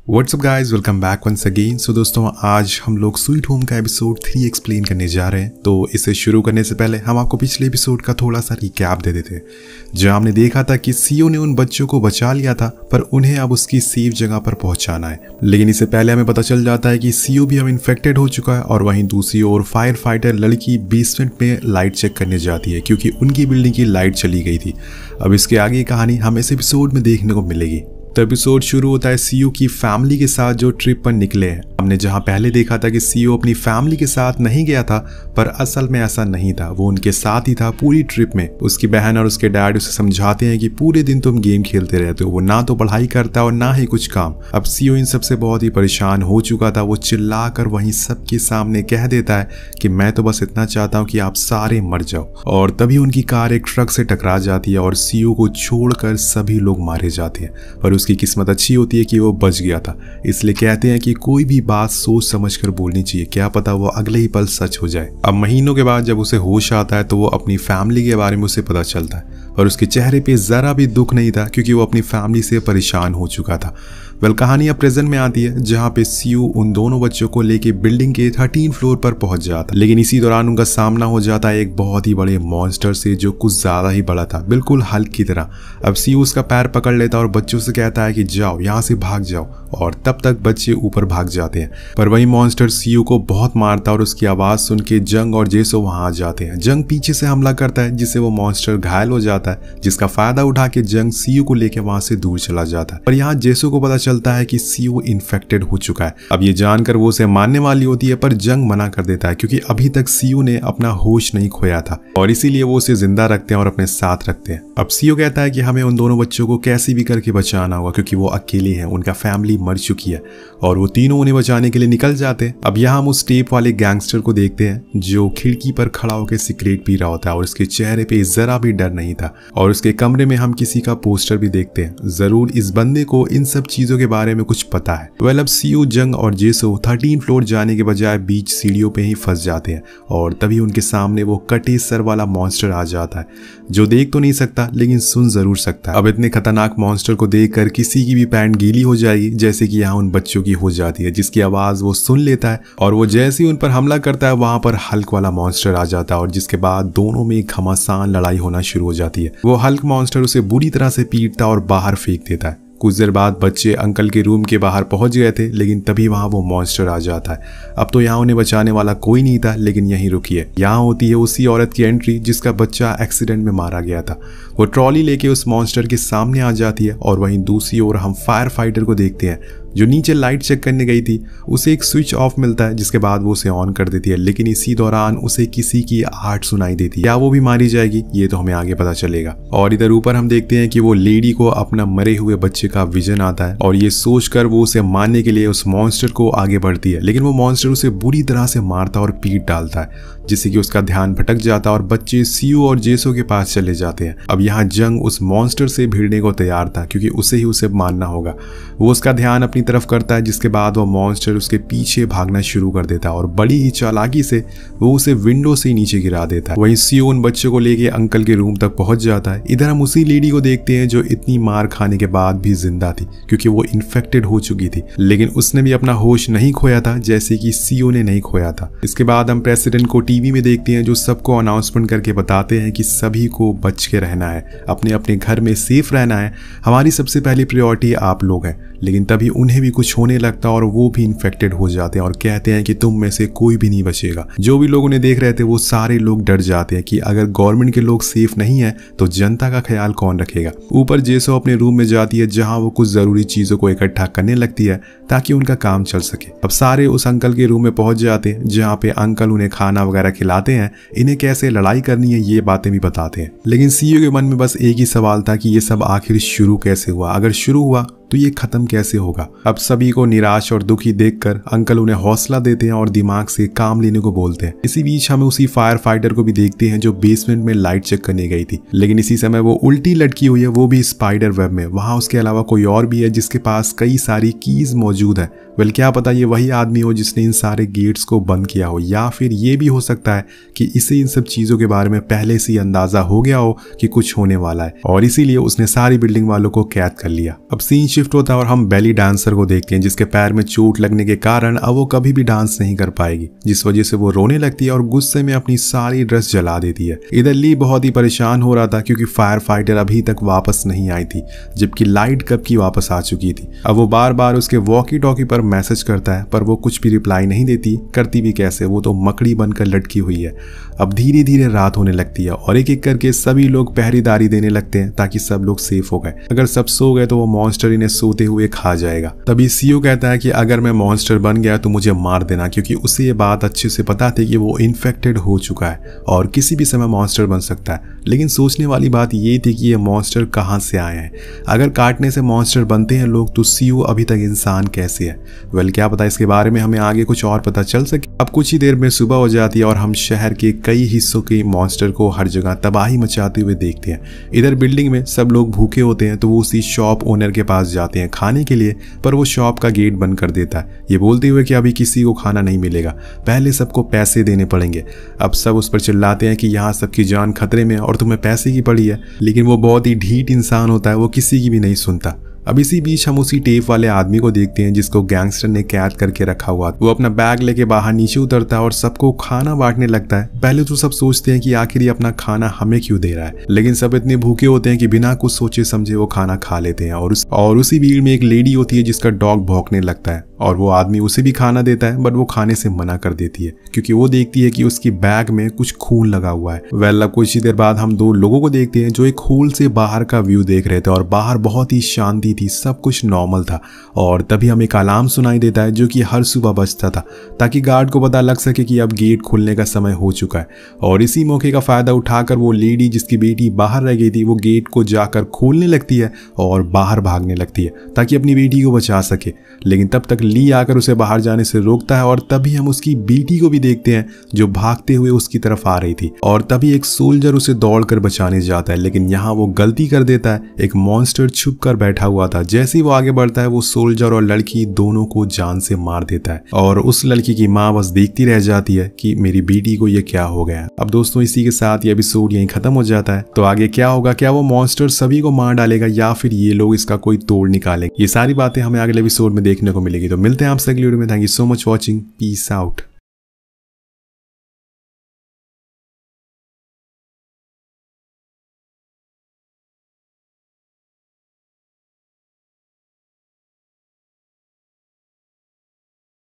WhatsApp guys, welcome back once again. So दोस्तों, आज हम लोग स्वीट होम का एपिसोड 3 एक्सप्लेन करने जा रहे हैं। तो इसे शुरू करने से पहले हम आपको पिछले एपिसोड का थोड़ा सा रिकैप दे देते हैं, जहां हमने देखा था कि सीओ ने उन बच्चों को बचा लिया था, पर उन्हें अब उसकी सेफ जगह पर पहुंचाना है। लेकिन इससे पहले हमें पता चल जाता है कि सीओ भी अब इन्फेक्टेड हो चुका है, और वहीं दूसरी ओर फायर फाइटर लड़की बेसमेंट में लाइट चेक करने जाती है क्योंकि उनकी बिल्डिंग की लाइट चली गई थी। अब इसके आगे की कहानी हमें इस एपिसोड में देखने को मिलेगी। तो एपिसोड शुरू होता है सीओ की फैमिली के साथ जो ट्रिप पर निकले हैं। हमने जहां पहले देखा था कि सीओ अपनी फैमिली के साथ नहीं गया था, पर असल में ऐसा नहीं था, वो उनके साथ ही था पूरी ट्रिप में। उसकी बहन और उसके डैड उसे समझाते हैं कि पूरे दिन तुम गेम खेलते रहते हो, वो ना तो पढ़ाई करता और ना ही कुछ काम। अब सीओ इन सबसे बहुत ही परेशान हो चुका था। वो चिल्ला कर वहीं सबके सामने कह देता है कि मैं तो बस इतना चाहता हूँ कि आप सारे मर जाओ। और तभी उनकी कार एक ट्रक से टकरा जाती है और सीओ को छोड़कर सभी लोग मारे जाते हैं। पर उसकी किस्मत अच्छी होती है कि वो बच गया था। इसलिए कहते हैं कि कोई भी बात सोच समझकर बोलनी चाहिए, क्या पता वो अगले ही पल सच हो जाए। अब महीनों के बाद जब उसे होश आता है तो वो अपनी फैमिली के बारे में उसे पता चलता है, और उसके चेहरे पे जरा भी दुख नहीं था क्योंकि वो अपनी फैमिली से परेशान हो चुका था। कहानी अब प्रेजेंट में आती है, जहां पे सीओ उन दोनों बच्चों को लेके बिल्डिंग के 13 फ्लोर पर पहुंच जाता। लेकिन इसी दौरान उनका सामना हो जाता है एक बहुत ही बड़े मॉन्स्टर से, जो कुछ ज्यादा ही बड़ा था, बिल्कुल हल्क की तरह। अब सीओ उसका पैर पकड़ लेता और बच्चों से कहता है कि जाओ यहाँ से भाग जाओ, और तब तक बच्चे ऊपर भाग जाते हैं। पर वही मॉन्स्टर सीओ को बहुत मारता और उसकी आवाज सुन के जंग और जेसो वहां आ जाते हैं। जंग पीछे से हमला करता है, जिससे वो मॉन्स्टर घायल हो जाता है, जिसका फायदा उठा के जंग सीओ को लेकर वहां से दूर चला जाता है। पर यहाँ जेसो को पता चलता है कि सीओ इन्फेक्टेड हो चुका है। अब ये जानकर वो उसे मारने वाली होती है, पर जंग मना कर देता है क्योंकि अभी तक सीओ ने अपना होश नहीं खोया था, और इसीलिए वो उसे जिंदा रखते हैं और अपने साथ रखते हैं। अब सीओ कहता है कि हमें उन दोनों बच्चों को कैसे भी करके बचाना होगा क्योंकि वो अकेले हैं, उनका फैमिली मर चुकी है, और वो तीनों उन्हें बचाने के लिए निकल जाते हैं। अब यहाँ हम उस टेप वाले गैंगस्टर को देखते हैं जो खिड़की पर खड़ा होकर सिगरेट पी रहा होता है, और उसके चेहरे पे जरा भी डर नहीं था। और उसके कमरे में हम किसी का पोस्टर भी देखते हैं। जरूर इस बंदे को इन सब चीजों के बारे में कुछ पता है। अब सीओ, जंग और जेसो 13 फ्लोर जाने के बजाय बीच सीढ़ियों पे ही फंस जाते हैं, और तभी उनके सामने वो कटे सर वाला मॉन्स्टर आ जाता है, जो देख तो नहीं सकता लेकिन सुन जरूर सकता है। अब इतने खतरनाक मॉन्स्टर को देखकर किसी की भी पैंट गीली हो जाएगी, जैसे कि यहाँ उन बच्चों की हो जाती है, जिसकी आवाज वो सुन लेता है। और वो जैसे ही उन पर हमला करता है, वहां पर हल्क वाला मॉन्स्टर आ जाता है, और जिसके बाद दोनों में घमासान लड़ाई होना शुरू हो जाती है। वो हल्क मॉन्स्टर उसे बुरी तरह से पीटता और बाहर फेंक देता है। कुछ देर बाद बच्चे अंकल के रूम के बाहर पहुंच गए थे, लेकिन तभी वहां वो मॉन्स्टर आ जाता है। अब तो यहाँ उन्हें बचाने वाला कोई नहीं था, लेकिन यहीं रुकिए, यहाँ होती है उसी औरत की एंट्री जिसका बच्चा एक्सीडेंट में मारा गया था। वो ट्रॉली लेके उस मॉन्स्टर के सामने आ जाती है, और वहीं दूसरी ओर हम फायर फाइटर को देखते हैं जो नीचे लाइट चेक करने गई थी। उसे एक स्विच ऑफ मिलता है, जिसके बाद वो उसे ऑन कर देती है, लेकिन इसी दौरान उसे किसी की आहट सुनाई देती है। क्या वो भी मारी जाएगी, ये तो हमें आगे पता चलेगा। और इधर ऊपर हम देखते हैं कि वो लेडी को अपना मरे हुए बच्चे का विजन आता है, और ये सोचकर वो उसे मारने के लिए उस मॉन्स्टर को आगे बढ़ती है, लेकिन वो मॉन्स्टर उसे बुरी तरह से मारता और पीट डालता है, जिससे कि उसका ध्यान भटक जाता और बच्चे सीओ और जेसो के पास चले जाते हैं। अब यहाँ जंग उस मॉन्स्टर से भिड़ने को तैयार था क्योंकि उसे मारना होगा। वो उसका ध्यान अपनी तरफ करता है, जिसके बाद वो मॉन्स्टर उसके पीछे भागना शुरू कर देता है, और बड़ी ही चालाकी से वो उसे विंडो से नीचे गिरा देता है। वहीं सीओ उन बच्चों को लेके अंकल के रूम तक पहुंच जाता है। इधर हम उसी लेडी को देखते हैं जो इतनी मार खाने के बाद भी जिंदा थी क्योंकि वो इन्फेक्टेड हो चुकी थी, लेकिन उसने भी अपना होश नहीं खोया था, जैसे कि सीओ ने नहीं खोया था। इसके बाद हम प्रेसिडेंट को टीवी में देखते हैं जो सबको अनाउंसमेंट करके बताते हैं कि सभी को बच के रहना है, अपने अपने घर में सेफ रहना है, हमारी सबसे पहली प्रायोरिटी आप लोग हैं। लेकिन तभी उन्हें भी कुछ होने लगता और वो भी इन्फेक्टेड हो जाते हैं और कहते हैं कि तुम में से कोई भी नहीं बचेगा। जो भी लोग उन्हें देख रहे थे वो सारे लोग डर जाते हैं कि अगर गवर्नमेंट के लोग सेफ नहीं है तो जनता का ख्याल कौन रखेगा। ऊपर जेसो अपने रूम में जाती है, जहां वो कुछ जरूरी चीजों को इकट्ठा करने लगती है ताकि उनका काम चल सके। अब सारे उस अंकल के रूम में पहुंच जाते हैं, जहाँ पे अंकल उन्हें खाना वगैरह खिलाते हैं, इन्हें कैसे लड़ाई करनी है ये बातें भी बताते हैं। लेकिन सीईओ के मन में बस एक ही सवाल था कि ये सब आखिर शुरू कैसे हुआ, अगर शुरू हुआ तो ये खत्म कैसे होगा। अब सभी को निराश और दुखी देखकर अंकल उन्हें हौसला देते हैं और दिमाग से काम लेने को बोलते हैं। इसी बीच हम उसी फायर फाइटर को भी देखते हैं जो बेसमेंट में लाइट चेक करने गई थी, लेकिन इसी समय वो उल्टी लटकी हुई है, वो भी स्पाइडर वेब में। वहां उसके अलावा कोई और भी है जिसके पास कई सारी कीज मौजूद है। क्या पता ये वही आदमी हो जिसने इन सारे गेट्स को बंद किया हो, या फिर ये भी हो सकता है कि इसे इन सब चीजों के बारे में पहले से ही अंदाजा हो गया हो कि कुछ होने वाला है और इसीलिए उसने सारी बिल्डिंग वालों को कैद कर लिया। अब सीन शिफ्ट होता है और हम बेली डांसर को देखते हैं जिसके पैर में चोट लगने के कारण अब वो कभी भी डांस नहीं कर पाएगी, जिस वजह से वो रोने लगती है और गुस्से में अपनी सारी ड्रेस जला देती है। इधर ली बहुत ही परेशान हो रहा था क्योंकि फायर फाइटर अभी तक वापस नहीं आई थी, जबकि लाइट कब की वापस आ चुकी थी। अब वो बार बार उसके वॉकी टॉकी पर मैसेज करता है पर वो कुछ भी रिप्लाई नहीं देती, करती भी कैसे, वो तो मकड़ी बनकर लटकी हुई है। अब धीरे धीरे रात होने लगती है और एक एक करके सभी लोग पहरेदारी देने लगते हैं ताकि सब लोग सेफ हो गए। अगर सब सो गए तो वो मॉन्स्टर इन्हें सोते हुए खा जाएगा। तभी सीओ कहता है कि अगर मैं मॉन्स्टर बन गया तो मुझे मार देना, क्योंकि उसे ये बात अच्छे से पता थी कि वो इन्फेक्टेड हो चुका है और किसी भी समय मॉन्स्टर बन सकता है। लेकिन सोचने वाली बात ये थी कि ये मॉन्स्टर कहाँ से आए हैं। अगर काटने से मॉन्स्टर बनते हैं लोग तो सीओ अभी तक इंसान कैसे है। वेल क्या पता इसके बारे में हमें आगे कुछ और पता चल सके। अब कुछ ही देर में सुबह हो जाती है और हम शहर के कई हिस्सों के मॉन्स्टर को हर जगह तबाही मचाते हुए देखते हैं। इधर बिल्डिंग में सब लोग भूखे होते हैं तो वो उसी शॉप ओनर के पास जाते हैं खाने के लिए, पर वो शॉप का गेट बंद कर देता है, ये बोलते हुए कि अभी किसी को खाना नहीं मिलेगा, पहले सबको पैसे देने पड़ेंगे। अब सब उस पर चिल्लाते हैं कि यहाँ सबकी जान खतरे में और तुम्हें पैसे की पड़ी है, लेकिन वो बहुत ही ढीठ इंसान होता है, वो किसी की भी नहीं सुनता। अब इसी बीच हम उसी टेप वाले आदमी को देखते हैं जिसको गैंगस्टर ने कैद करके रखा हुआ। वो अपना बैग लेके बाहर नीचे उतरता है और सबको खाना बांटने लगता है। पहले तो सब सोचते हैं कि आखिर ये अपना खाना हमें क्यों दे रहा है, लेकिन सब इतने भूखे होते हैं कि बिना कुछ सोचे समझे वो खाना खा लेते हैं। और उसी भीड़ में एक लेडी होती है जिसका डॉग भौंकने लगता है और वो आदमी उसे भी खाना देता है, बट वो खाने से मना कर देती है क्योंकि वो देखती है कि उसकी बैग में कुछ खून लगा हुआ है। वेल अब कुछ ही देर बाद हम दो लोगों को देखते हैं जो एक होल से बाहर का व्यू देख रहे थे और बाहर बहुत ही शांति थी, सब कुछ नॉर्मल था। और तभी हमें एक अलार्म सुनाई देता है जो कि हर सुबह बजता था ताकि गार्ड को पता लग सके कि अब गेट खुलने का समय हो चुका है। और इसी मौके का फायदा उठाकर वो लेडी जिसकी बेटी बाहर रह गई थी वो गेट को जाकर खोलने लगती है और बाहर भागने लगती है ताकि अपनी बेटी को बचा सके। लेकिन तब तक ली आकर उसे बाहर जाने से रोकता है और तभी हम उसकी बेटी को भी देखते हैं जो भागते हुए उसकी तरफ आ रही थी। और तभी एक सोल्जर उसे दौड़कर बचाने जाता है, लेकिन यहाँ वो गलती कर देता है। एक मॉन्स्टर छुप कर बैठा हुआ था। जैसे ही वो आगे बढ़ता है वो सोल्जर और लड़की दोनों को जान से मार देता है और उस लड़की की माँ बस देखती रह जाती है कि मेरी बेटी को ये क्या हो गया। अब दोस्तों इसी के साथ ये एपिसोड यहीं खत्म हो जाता है। तो आगे क्या होगा, क्या वो मॉन्स्टर सभी को मार डालेगा या फिर ये लोग इसका कोई तोड़ निकालेंगे, ये सारी बातें हमें अगले एपिसोड में देखने को मिलेगी। तो मिलते हैं आपसे अगली वीडियो में। Thank you so much watching, peace out.